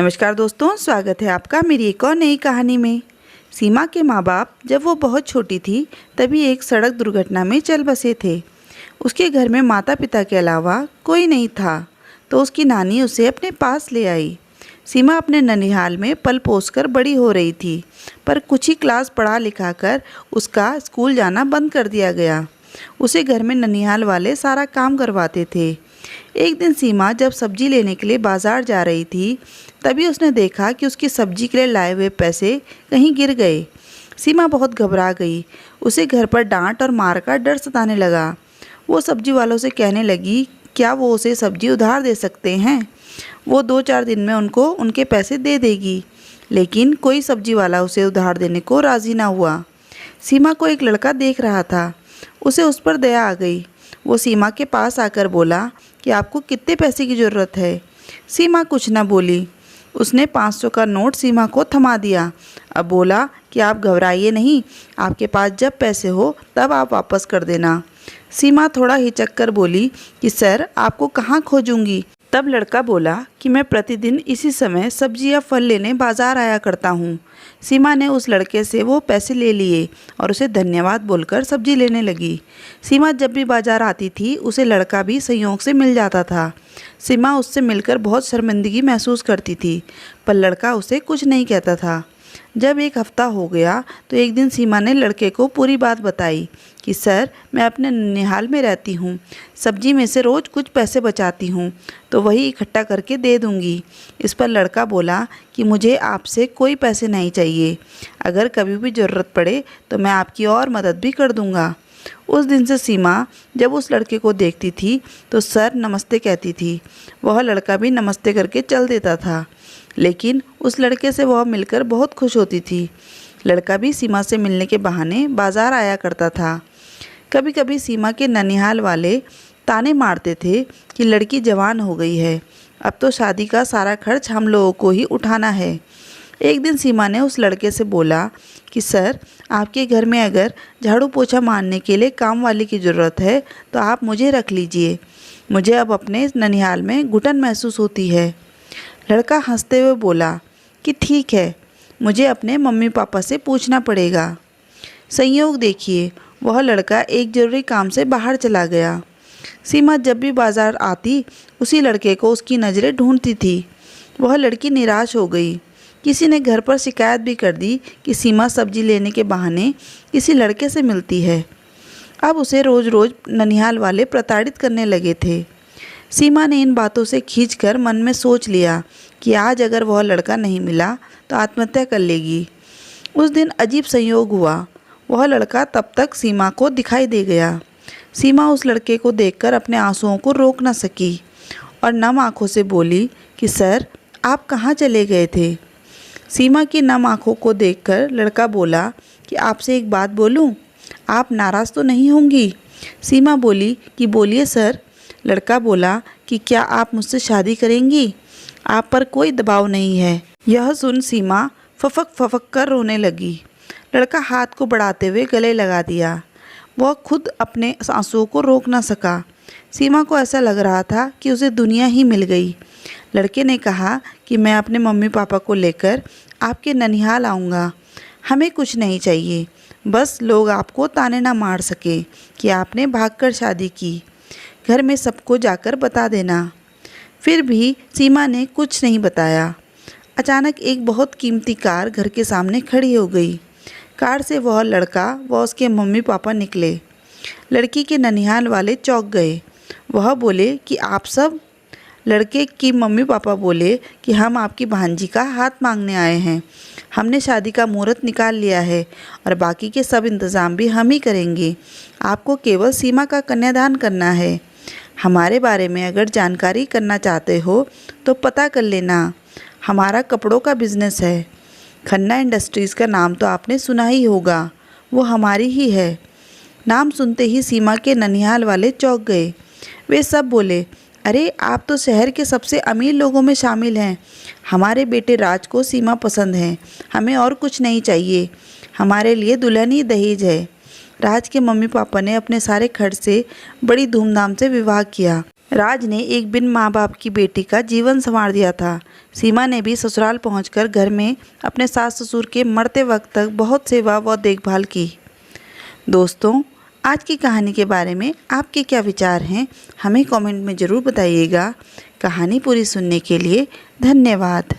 नमस्कार दोस्तों, स्वागत है आपका मेरी एक और नई कहानी में। सीमा के माँ बाप जब वो बहुत छोटी थी तभी एक सड़क दुर्घटना में चल बसे थे। उसके घर में माता पिता के अलावा कोई नहीं था, तो उसकी नानी उसे अपने पास ले आई। सीमा अपने ननिहाल में पल पोस कर बड़ी हो रही थी, पर कुछ ही क्लास पढ़ा लिखा कर उसका स्कूल जाना बंद कर दिया गया। उसे घर में ननिहाल वाले सारा काम करवाते थे। एक दिन सीमा जब सब्जी लेने के लिए बाजार जा रही थी, तभी उसने देखा कि उसकी सब्जी के लिए लाए हुए पैसे कहीं गिर गए। सीमा बहुत घबरा गई। उसे घर पर डांट और मार का डर सताने लगा। वो सब्जी वालों से कहने लगी क्या वो उसे सब्जी उधार दे सकते हैं। वो 2-4 दिन में उनको उनके पैसे दे देगी, लेकिन कोई सब्जी वाला उसे उधार देने को राज़ी ना हुआ। सीमा को एक लड़का देख रहा था। उसे उस पर दया आ गई। वो सीमा के पास आकर बोला कि आपको कितने पैसे की ज़रूरत है। सीमा कुछ ना बोली। उसने 500 का नोट सीमा को थमा दिया। अब बोला कि आप घबराइए नहीं, आपके पास जब पैसे हो तब आप वापस कर देना। सीमा थोड़ा हिचक कर बोली कि सर आपको कहाँ खोजूंगी। तब लड़का बोला कि मैं प्रतिदिन इसी समय सब्जी या फल लेने बाज़ार आया करता हूँ। सीमा ने उस लड़के से वो पैसे ले लिए और उसे धन्यवाद बोलकर सब्जी लेने लगी। सीमा जब भी बाज़ार आती थी उसे लड़का भी संयोग से मिल जाता था। सीमा उससे मिलकर बहुत शर्मिंदगी महसूस करती थी, पर लड़का उसे कुछ नहीं कहता था। जब एक हफ्ता हो गया तो एक दिन सीमा ने लड़के को पूरी बात बताई कि सर मैं अपने ननिहाल में रहती हूँ, सब्जी में से रोज़ कुछ पैसे बचाती हूँ तो वही इकट्ठा करके दे दूँगी। इस पर लड़का बोला कि मुझे आपसे कोई पैसे नहीं चाहिए, अगर कभी भी ज़रूरत पड़े तो मैं आपकी और मदद भी कर दूँगा। उस दिन से सीमा जब उस लड़के को देखती थी तो सर नमस्ते कहती थी। वह लड़का भी नमस्ते करके चल देता था, लेकिन उस लड़के से वह मिलकर बहुत खुश होती थी। लड़का भी सीमा से मिलने के बहाने बाज़ार आया करता था। कभी कभी सीमा के ननिहाल वाले ताने मारते थे कि लड़की जवान हो गई है, अब तो शादी का सारा खर्च हम लोगों को ही उठाना है। एक दिन सीमा ने उस लड़के से बोला कि सर आपके घर में अगर झाड़ू पोछा मारने के लिए काम वाली की ज़रूरत है तो आप मुझे रख लीजिए, मुझे अब अपने ननिहाल में घुटन महसूस होती है। लड़का हंसते हुए बोला कि ठीक है, मुझे अपने मम्मी पापा से पूछना पड़ेगा। संयोग देखिए, वह लड़का एक ज़रूरी काम से बाहर चला गया। सीमा जब भी बाज़ार आती उसी लड़के को उसकी नज़रें ढूंढती थी। वह लड़की निराश हो गई। किसी ने घर पर शिकायत भी कर दी कि सीमा सब्जी लेने के बहाने किसी लड़के से मिलती है। अब उसे रोज़ रोज़ ननिहाल वाले प्रताड़ित करने लगे थे। सीमा ने इन बातों से खींचकर मन में सोच लिया कि आज अगर वह लड़का नहीं मिला तो आत्महत्या कर लेगी। उस दिन अजीब संयोग हुआ। वह लड़का तब तक सीमा को दिखाई दे गया। सीमा उस लड़के को देखकर अपने आंसुओं को रोक न सकी और नम आँखों से बोली कि सर आप कहाँ चले गए थे। सीमा की नम आँखों को देखकर लड़का बोला कि आपसे एक बात बोलूं, आप नाराज़ तो नहीं होंगी। सीमा बोली कि बोलिए सर। लड़का बोला कि क्या आप मुझसे शादी करेंगी, आप पर कोई दबाव नहीं है। यह सुन सीमा फफक फफक कर रोने लगी। लड़का हाथ को बढ़ाते हुए गले लगा दिया। वह खुद अपने आंसुओं को रोक ना सका। सीमा को ऐसा लग रहा था कि उसे दुनिया ही मिल गई। लड़के ने कहा कि मैं अपने मम्मी पापा को लेकर आपके ननिहाल आऊँगा, हमें कुछ नहीं चाहिए, बस लोग आपको ताने ना मार सके कि आपने भागकर शादी की। घर में सबको जाकर बता देना। फिर भी सीमा ने कुछ नहीं बताया। अचानक एक बहुत कीमती कार घर के सामने खड़ी हो गई। कार से वह लड़का व उसके मम्मी पापा निकले। लड़की के ननिहाल वाले चौंक गए। वह बोले कि आप सब। लड़के की मम्मी पापा बोले कि हम आपकी भांजी का हाथ मांगने आए हैं। हमने शादी का मुहूर्त निकाल लिया है और बाकी के सब इंतज़ाम भी हम ही करेंगे। आपको केवल सीमा का कन्यादान करना है। हमारे बारे में अगर जानकारी करना चाहते हो तो पता कर लेना। हमारा कपड़ों का बिज़नेस है। खन्ना इंडस्ट्रीज़ का नाम तो आपने सुना ही होगा, वो हमारी ही है। नाम सुनते ही सीमा के ननिहाल वाले चौंक गए। वे सब बोले, अरे आप तो शहर के सबसे अमीर लोगों में शामिल हैं। हमारे बेटे राज को सीमा पसंद है, हमें और कुछ नहीं चाहिए। हमारे लिए दुल्हन ही दहेज है। राज के मम्मी पापा ने अपने सारे खर्च से बड़ी धूमधाम से विवाह किया। राज ने एक बिन माँ बाप की बेटी का जीवन संवार दिया था। सीमा ने भी ससुराल पहुंचकर घर में अपने सास ससुर के मरते वक्त तक बहुत सेवा व देखभाल की। दोस्तों, आज की कहानी के बारे में आपके क्या विचार हैं, हमें कमेंट में ज़रूर बताइएगा। कहानी पूरी सुनने के लिए धन्यवाद।